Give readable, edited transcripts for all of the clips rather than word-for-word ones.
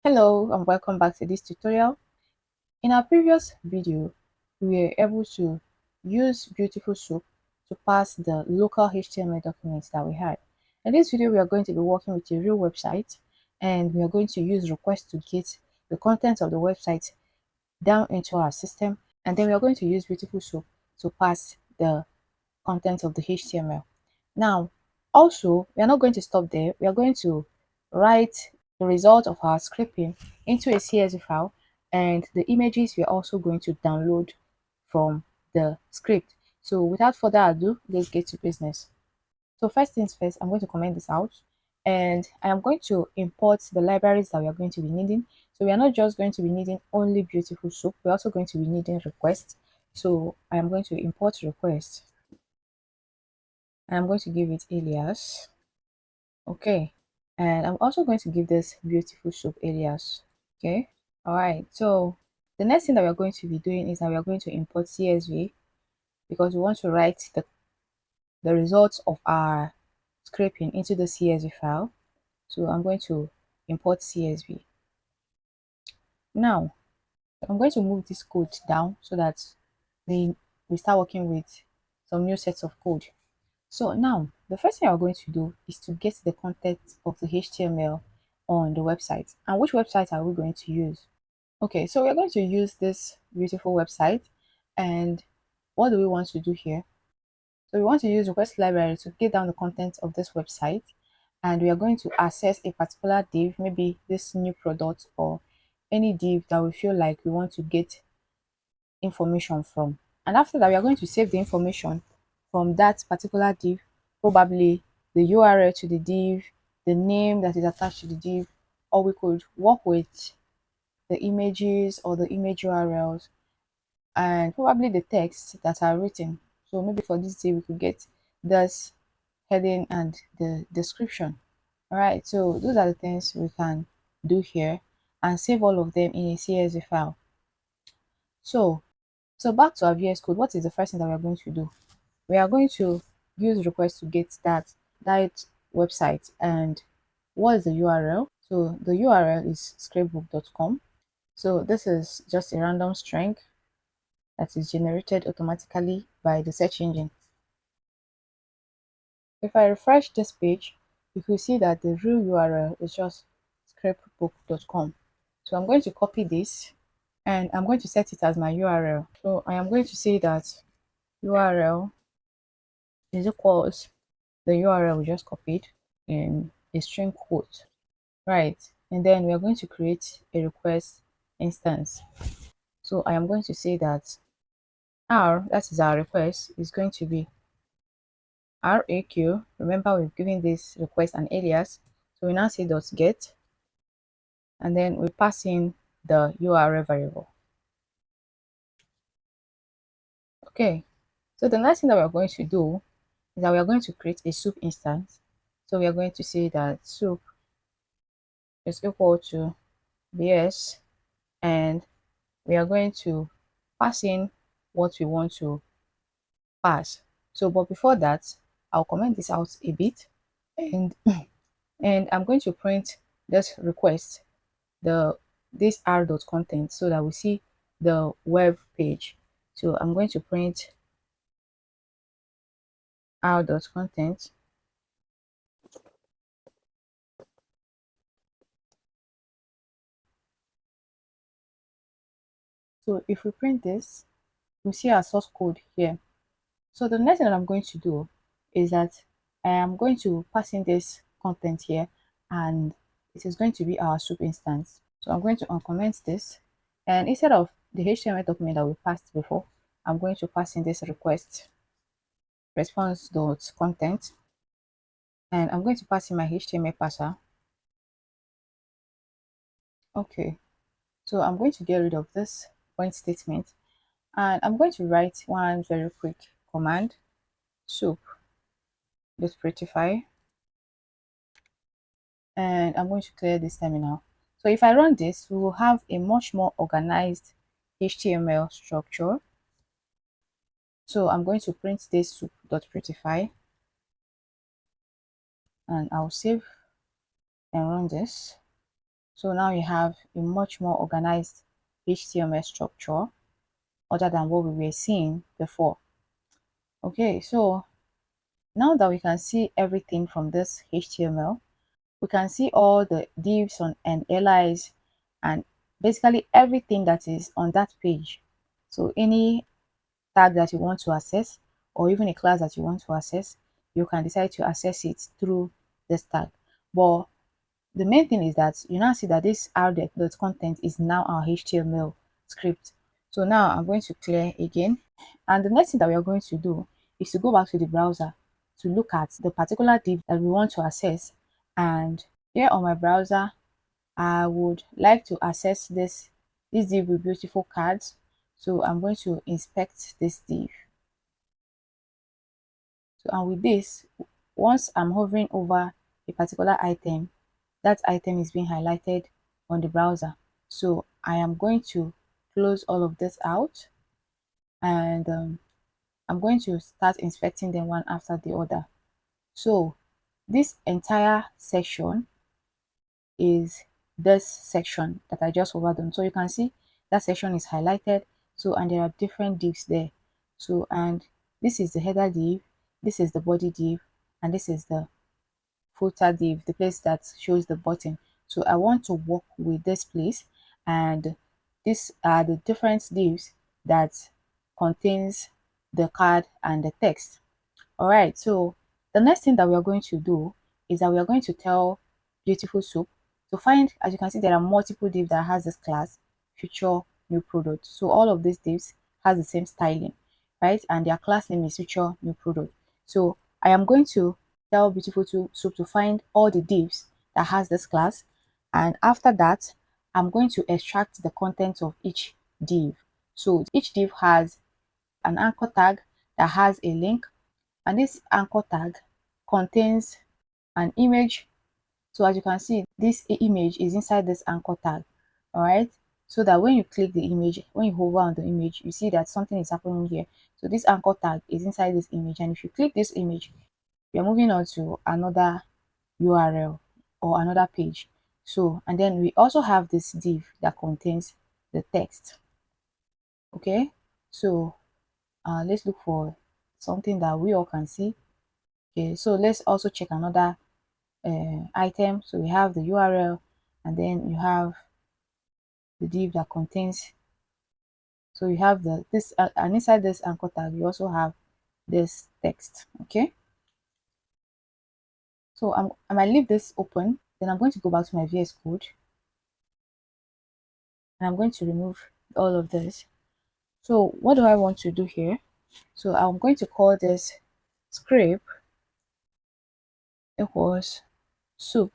Hello and welcome back to this tutorial. In our previous video, we were able to use Beautiful Soup to pass the local HTML documents that we had. In this video, we are going to be working with a real website and we are going to use requests to get the contents of the website down into our system, and then we are going to use Beautiful Soup to pass the contents of the HTML. Now, also, we are not going to stop there. We are going to write the result of our scripting into a CSV file, and the images we are also going to download from the script. So without further ado, let's get to business. So first things first, I'm going to comment this out, and I am going to import the libraries that we are going to be needing. So we are not just going to be needing only Beautiful Soup, we're also going to be needing requests. So I am going to import request, and I'm going to give it alias. Okay, and I'm also going to give this Beautiful Soup alias. Okay, all right. So the next thing that we're going to be doing is that we are going to import CSV, because we want to write the results of our scraping into the CSV file. So I'm going to import CSV. Now I'm going to move this code down so that we start working with some new sets of code. So now the first thing we're going to do is to get the content of the HTML on the website. And which website are we going to use? Okay, so we're going to use this beautiful website. And what do we want to do here? So we want to use request library to get down the content of this website, and we are going to access a particular div, maybe this new product or any div that we feel like we want to get information from. And after that, we are going to save the information from that particular div, probably the URL to the div, the name that is attached to the div, or we could work with the images or the image URLs and probably the text that are written. So maybe for this div, we could get this heading and the description. All right, so those are the things we can do here and save all of them in a CSV file. So back to our VS Code, what is the first thing that we are going to do? We are going to use request to get that website. And what is the URL? So the URL is scrapebook.com. So this is just a random string that is generated automatically by the search engine. If I refresh this page, you will see that the real URL is just scrapebook.com. So I'm going to copy this and I'm going to set it as my URL. So I am going to say that URL is equals the URL we just copied in a string quote, right? And then we are going to create a request instance. So I am going to say that that is our request, is going to be RAQ. Remember, we've given this request an alias. So we now say dot get, and then we pass in the URL variable. Okay, so the next thing that we're going to do is that we are going to create a soup instance. So we are going to say that soup is equal to bs, and we are going to pass in what we want to pass. So but before that, I'll comment this out a bit, and and I'm going to print this request, this r.content, so that we see the web page. So I'm going to print r.content. So if we print this, we see our source code here. So the next thing that I'm going to do is that I am going to pass in this content here, and it is going to be our soup instance. So I'm going to uncomment this, and instead of the HTML document that we passed before, I'm going to pass in this request response.content, and I'm going to pass in my HTML parser. Okay, so I'm going to get rid of this point statement, and I'm going to write one very quick command: soup prettify, and I'm going to clear this terminal. So if I run this, we will have a much more organized HTML structure. So I'm going to print this soup.prettify, and I'll save and run this. So now you have a much more organized HTML structure other than what we were seeing before. Okay, so now that we can see everything from this HTML, we can see all the divs and LIs and basically everything that is on that page. So any tag that you want to access or even a class that you want to access, you can decide to access it through this tag. But the main thing is that you now see that this r.content is now our HTML script. So now I'm going to clear again. And the next thing that we are going to do is to go back to the browser to look at the particular div that we want to access. And here on my browser, I would like to access this div with beautiful cards. So I'm going to inspect this div. So and with this, once I'm hovering over a particular item, that item is being highlighted on the browser. So I am going to close all of this out, and I'm going to start inspecting them one after the other. So this entire section is this section that I just hovered on. So you can see that section is highlighted. So and there are different divs there. So and this is the header div, this is the body div, and this is the footer div, the place that shows the button. So I want to work with this place, and these are the different divs that contains the card and the text. All right, so the next thing that we are going to do is that we are going to tell Beautiful Soup to find, as you can see, there are multiple divs that has this class, future new product. So all of these divs has the same styling, right? And their class name is future new product. So I am going to tell Beautiful Soup to find all the divs that has this class. And after that, I'm going to extract the contents of each div. So each div has an anchor tag that has a link, and this anchor tag contains an image. So as you can see, this image is inside this anchor tag. All right, so that when you click the image, when you hover on the image, you see that something is happening here. So this anchor tag is inside this image, and if you click this image, you're moving on to another URL or another page. So and then we also have this div that contains the text. Okay, so let's look for something that we all can see. Okay, so let's also check another item. So we have the URL, and then you have the div that contains. So you have the this and inside this anchor tag, you also have this text. Okay, so I might leave this open. Then I'm going to go back to my VS Code, and I'm going to remove all of this. So what do I want to do here? So I'm going to call this script equals soup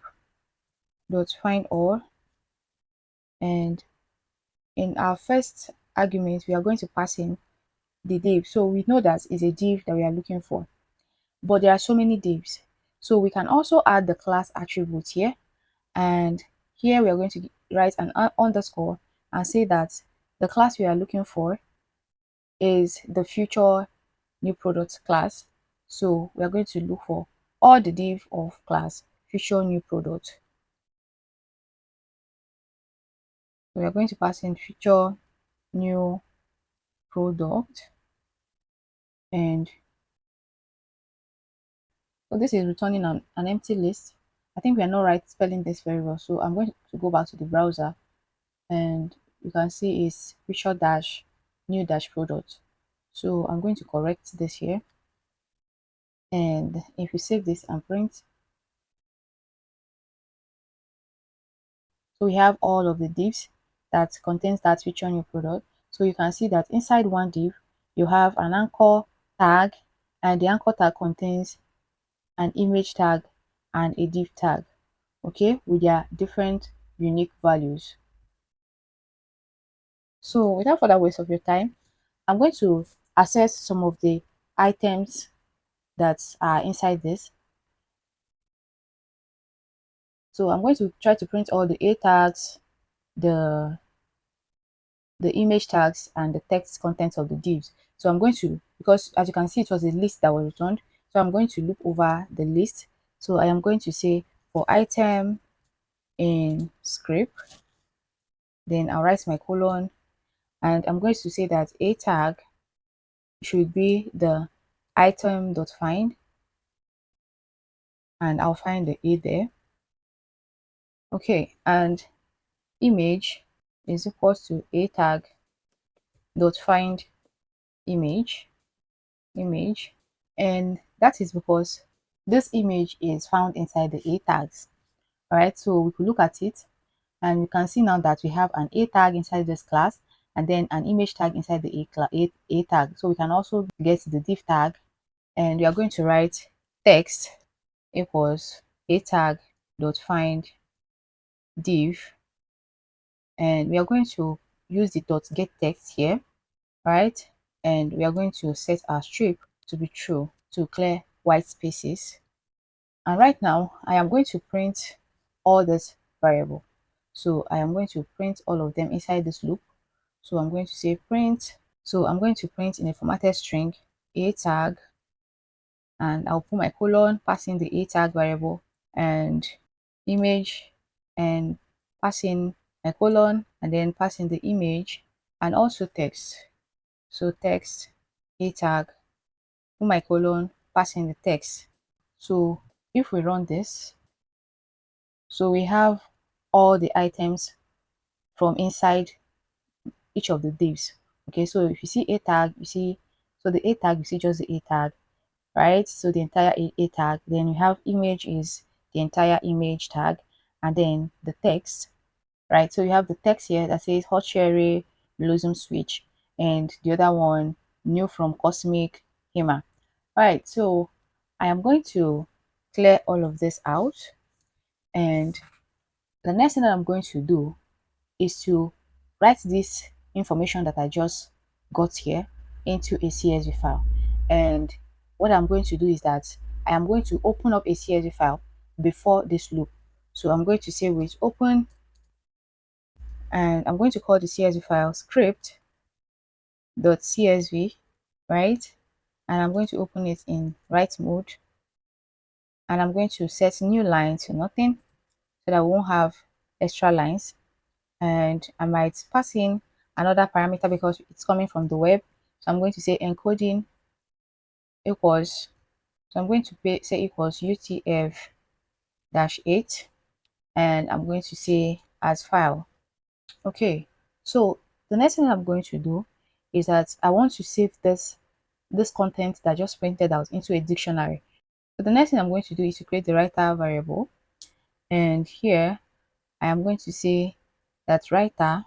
dot find all, and in our first argument we are going to pass in the div. So we know that is a div that we are looking for, but there are so many divs. So we can also add the class attribute here, and here we are going to write an underscore and say that the class we are looking for is the future new product class. So we are going to look for all the div of class future new product. So we are going to pass in future new product, and so this is returning an empty list. I think we are not right spelling this very well. So I'm going to go back to the browser, and you can see it's future dash new dash product. So I'm going to correct this here. And if you save this and print, so we have all of the divs that contains that future new product. So you can see that inside one div, you have an anchor tag, and the anchor tag contains an image tag and a div tag, okay, with their different unique values. So without further waste of your time, I'm going to access some of the items that are inside this. So I'm going to try to print all the A tags, the image tags, and the text contents of the divs. So I'm going to, because as you can see, it was a list that was returned. So I'm going to loop over the list. So I am going to say for item in script, then I'll write my colon, and I'm going to say that a tag should be the item.find, and I'll find the a there. Okay, and image is equal to a tag dot find image, and that is because this image is found inside the a tags. All right, so we could look at it, and you can see now that we have an a tag inside this class, and then an image tag inside the a tag. So we can also get the div tag, and we are going to write text equals a tag dot find div, and we are going to use the dot get text here, right? And we are going to set our strip to be true to clear white spaces. And right now I am going to print all this variable. So I am going to print all of them inside this loop. So I'm going to say print. So I'm going to print in a formatted string a tag, and I'll put my colon, passing the a tag variable, and image, and passing my colon, and then passing the image, and also text. So text a tag, put my colon, passing the text. So if we run this, so we have all the items from inside each of the divs. Okay, so if you see a tag, you see, so the a tag, you see just the a tag, right? So the entire a tag. Then you have image is the entire image tag, and then the text, right? So you have the text here that says hot cherry blossom switch, and the other one new from cosmic Hema. Right, so I am going to clear all of this out, and the next thing that I'm going to do is to write this information that I just got here into a CSV file. And what I'm going to do is that I am going to open up a CSV file before this loop. So I'm going to say with open, and I'm going to call the CSV file script.csv, right? And I'm going to open it in write mode, and I'm going to set new line to nothing so that we won't have extra lines. And I might pass in another parameter because it's coming from the web. So I'm going to say encoding equals, so I'm going to say equals UTF-8, and I'm going to say as file. Okay, so the next thing I'm going to do is that I want to save this content that I just printed out into a dictionary. So the next thing I'm going to do is to create the writer variable, and here I am going to say that writer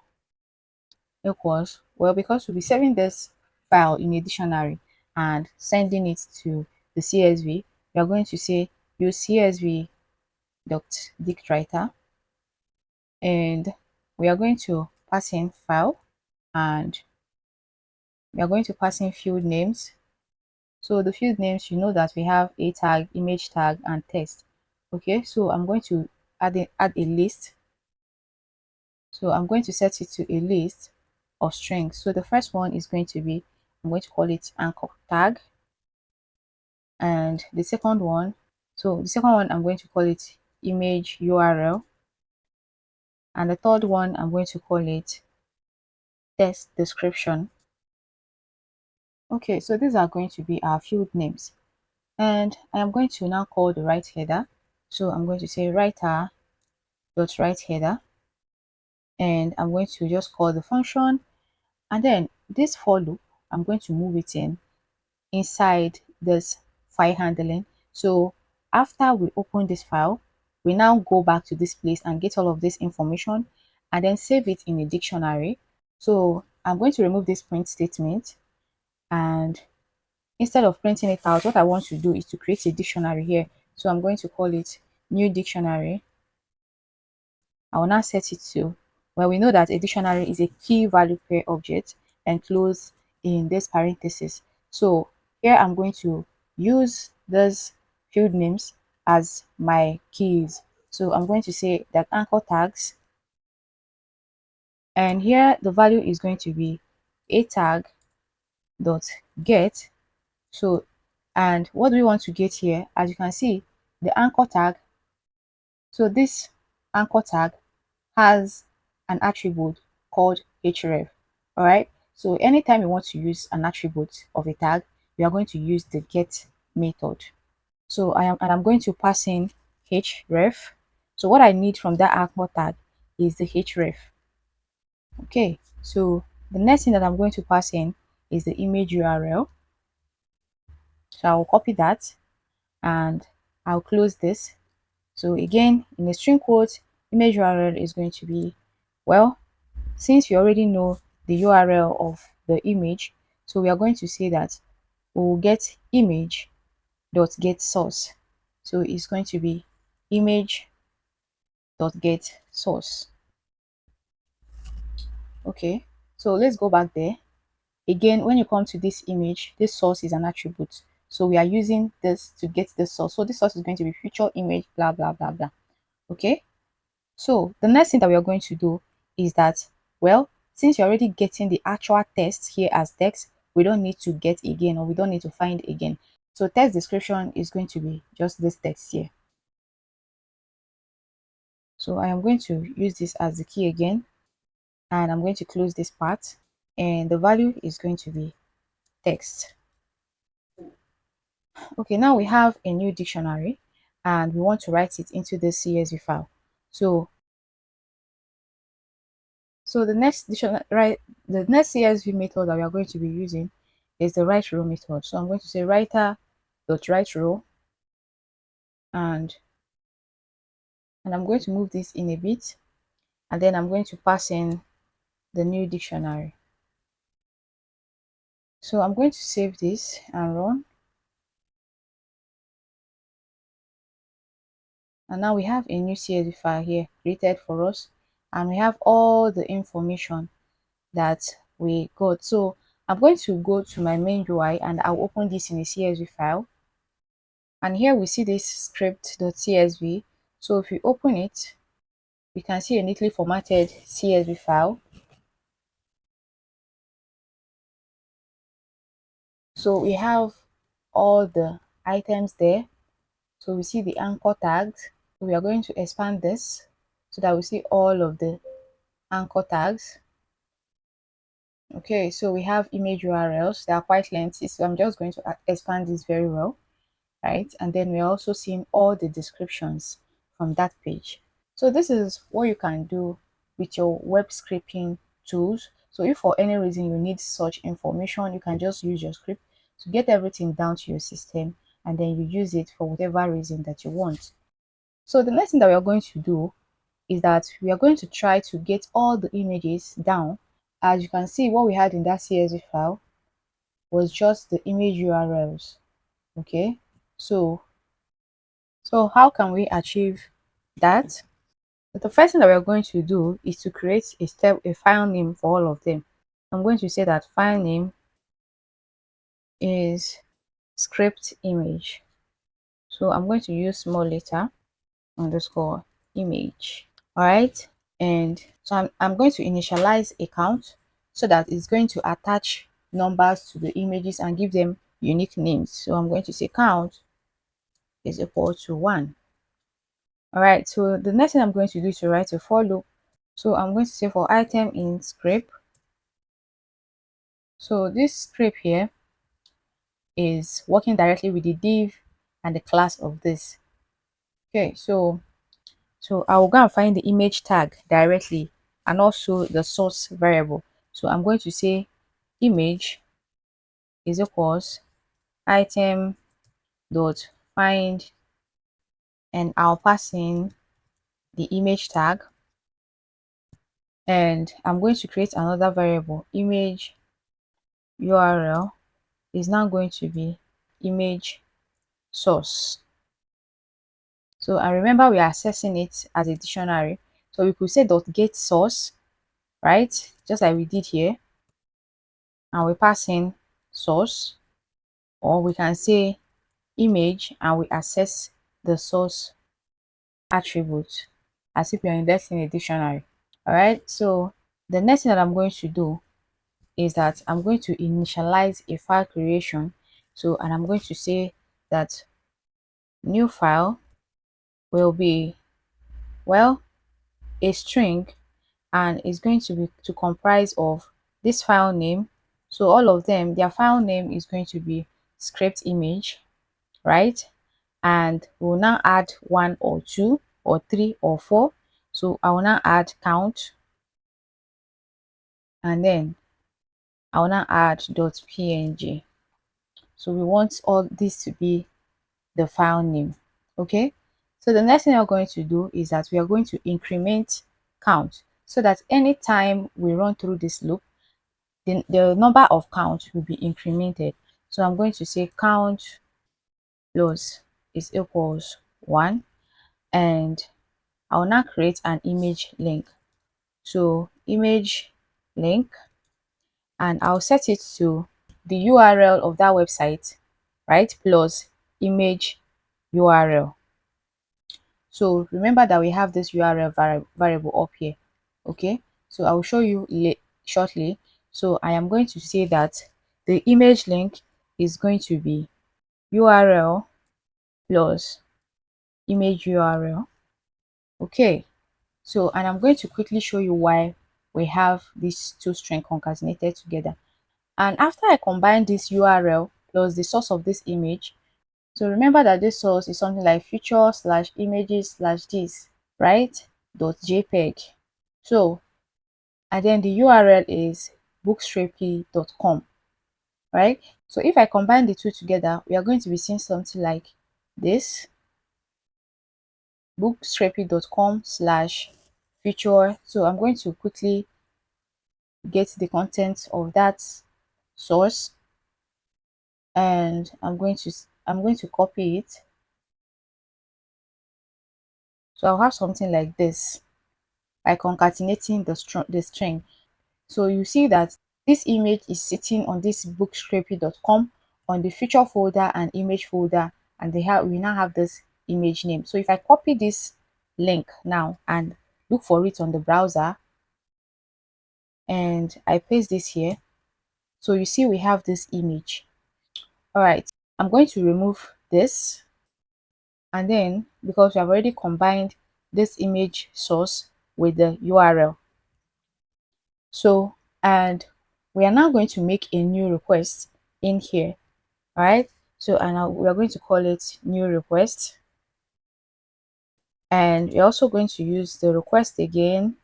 equals, well, because we'll be saving this file in a dictionary and sending it to the CSV, we are going to say use CSV dot dict writer, and we are going to pass in file, and we are going to pass in field names. So the field names, you know that we have a tag, image tag, and text. Okay, so I'm going to add a list. So I'm going to set it to a list of strings. So the first one is going to be, I'm going to call it anchor tag, and the second one, so the second one I'm going to call it image URL, and the third one I'm going to call it text description. Okay, so these are going to be our field names, and I am going to now call the right header. So I'm going to say writer dot right header, and I'm going to just call the function, and then this for loop I'm going to move it in inside this file handling. So after we open this file, we now go back to this place and get all of this information and then save it in a dictionary. So I'm going to remove this print statement, and instead of printing it out, what I want to do is to create a dictionary here. So I'm going to call it new dictionary. I will now set it to, well, we know that a dictionary is a key value pair object enclosed in this parenthesis. So here I'm going to use those field names as my keys. So I'm going to say that anchor tags, and here the value is going to be a tag dot get. So, and what do we want to get here? As you can see, the anchor tag, so this anchor tag has an attribute called href. All right. So anytime you want to use an attribute of a tag, we are going to use the get method. So I'm going to pass in href. So what I need from that anchor tag is the href. Okay. So the next thing that I'm going to pass in is the image URL. So I'll copy that and I'll close this. So again, in the string quote, image URL is going to be, well, since we already know the URL of the image, so we are going to say that we'll get image dot get source. So it's going to be image dot get source. Okay, so let's go back there. Again, when you come to this image, this source is an attribute. So we are using this to get the source. So this source is going to be future image, blah, blah, blah, blah. Okay. So the next thing that we are going to do is that, well, since you're already getting the actual text here as text, we don't need to get again, or we don't need to find again. So text description is going to be just this text here. So I am going to use this as the key again, and I'm going to close this part, and the value is going to be text. Okay, now we have a new dictionary and we want to write it into the CSV file. So the next the next CSV method that we are going to be using is the write row method. So I'm going to say writer dot write row, and I'm going to move this in a bit, and then I'm going to pass in the new dictionary. So I'm going to save this and run. And now we have a new CSV file here created for us, and we have all the information that we got. So I'm going to go to my main UI and I'll open this in a CSV file. And here we see this script.csv. So if we open it, we can see a neatly formatted CSV file. So we have all the items there. So we see the anchor tags. We are going to expand this so that we see all of the anchor tags. Okay, so we have image URLs. They are quite lengthy, so I'm just going to expand this very well, right? And then we're also seeing all the descriptions from that page. So this is what you can do with your web scraping tools. So if for any reason you need such information, you can just use your script to get everything down to your system, and then you use it for whatever reason that you want. So the next thing that we are going to do is that we are going to try to get all the images down. As you can see, what we had in that CSV file was just the image URLs. Okay, so how can we achieve that? The first thing that we're going to do is to create a file name for all of them. I'm going to say that file name is script image. So I'm going to use small letter underscore image. All right. And so I'm going to initialize a count so that it's going to attach numbers to the images and give them unique names. So I'm going to say count is equal to 1. All right. So the next thing I'm going to do is to write a for loop. So I'm going to say for item in script. So this script here is working directly with the div and the class of this. Okay, so I will go and find the image tag directly and also the source variable. So I'm going to say image is equals item dot find, and I'll pass in the image tag, and I'm going to create another variable. Image URL is now going to be image source. So I remember we are accessing it as a dictionary. So we could say dot get source, right? Just like we did here. And we pass in source, or we can say image and we access the source attribute as if we are indexing a dictionary. All right. So the next thing that I'm going to do is that I'm going to initialize a file creation. So, and I'm going to say that new file will be, well, a string, and it's going to be to comprise of this file name. So all of them, their file name is going to be script image, right? And we'll now add one or two or three or four. So I will now add count, and then I will now add .png. So we want all this to be the file name. Okay, so the next thing we're going to do is that we are going to increment count, so that anytime we run through this loop, the number of count will be incremented. So I'm going to say count plus is equals 1, and I'll now create an image link. So image link, and I'll set it to the URL of that website, right, plus image URL. So remember that we have this URL variable up here. Okay, so I will show you shortly. So I am going to say that the image link is going to be URL plus image URL. Okay, so and I'm going to quickly show you why we have these two strings concatenated together. And after I combine this URL plus the source of this image, so remember that this source is something like future slash images slash this, right, dot jpeg. So and then the URL is bookstrapy.com, right? So if I combine the two together, we are going to be seeing something like this: bookstrapy.com slash feature. So I'm going to quickly get the content of that source, and I'm going to copy it. So I'll have something like this by concatenating the string. So you see that this image is sitting on this bookstrapy.com on the feature folder and image folder, and we now have this image name. So if I copy this link now and look for it on the browser, and I paste this here, so you see we have this image. All right, I'm going to remove this, and then because we have already combined this image source with the URL, so and we are now going to make a new request in here. All right, so and now we are going to call it new request, and we're also going to use the request again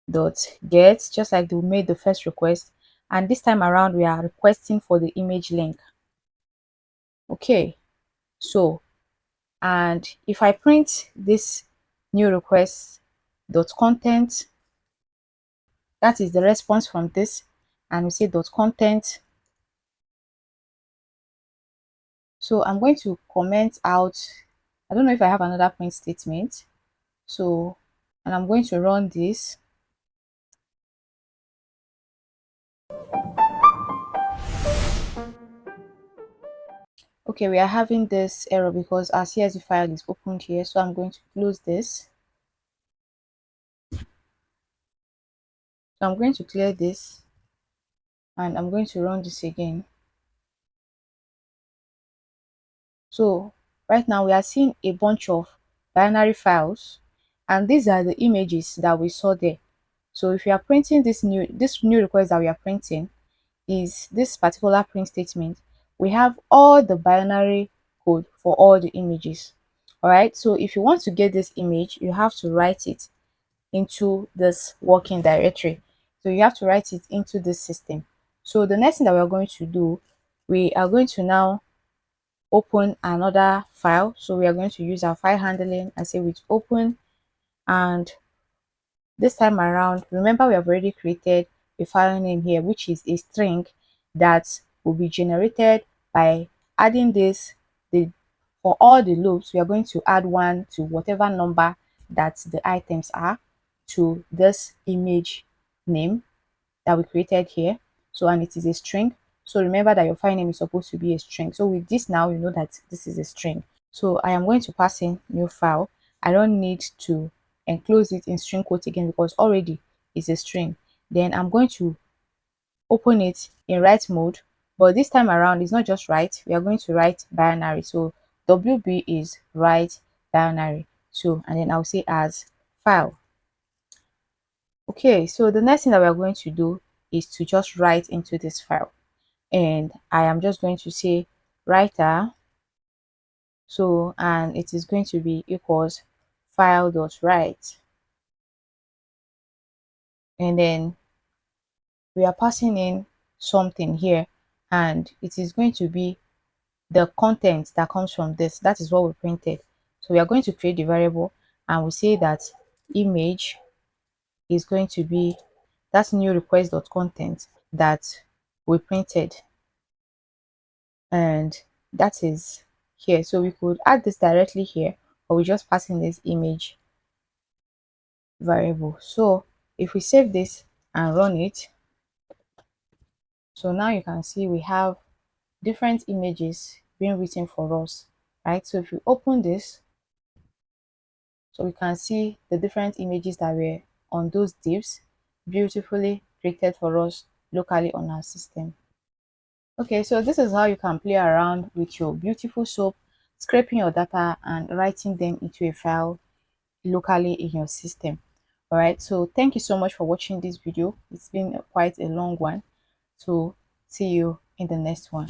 dot get, just like we made the first request, and this time around we are requesting for the image link. Okay, so and if I print this new request dot content, that is the response from this, and we say dot content. So I'm going to comment out, I don't know if I have another print statement. So and I'm going to run this. Okay, we are having this error because our CSV file is opened here, so I'm going to close this. So I'm going to clear this, and I'm going to run this again. So right now we are seeing a bunch of binary files, and these are the images that we saw there. So if you are printing this new request that we are printing is this particular print statement, we have all the binary code for all the images. All right, so if you want to get this image, you have to write it into this working directory. So you have to write it into this system. So the next thing that we're going to do, we are going to now open another file. So we are going to use our file handling and say with open, and this time around, remember we have already created a file name here, which is a string that will be generated by adding this. For all the loops, we are going to add 1 to whatever number that the items are to this image name that we created here. So and it is a string. So remember that your file name is supposed to be a string. So with this now, you know that this is a string. So I am going to pass in new file. I don't need to enclose it in string quote again because already it's a string. Then I'm going to open it in write mode, but this time around it's not just write, we are going to write binary. So WB is write binary. So and then I'll say as file. Okay, so the next thing that we are going to do is to just write into this file, and I am just going to say writer. So, and it is going to be equals file.write, and then we are passing in something here, and it is going to be the content that comes from this. That is what we printed. So we are going to create the variable, and we say that image is going to be that new request.content that we printed, and that is here. So we could add this directly here, or we just pass in this image variable. So if we save this and run it, so now you can see we have different images being written for us, right? So if you open this, so we can see the different images that were on those divs beautifully created for us locally on our system. Okay, so this is how you can play around with your beautiful soap, scraping your data and writing them into a file locally in your system. All right, so thank you so much for watching this video. It's been quite a long one. So see you in the next one.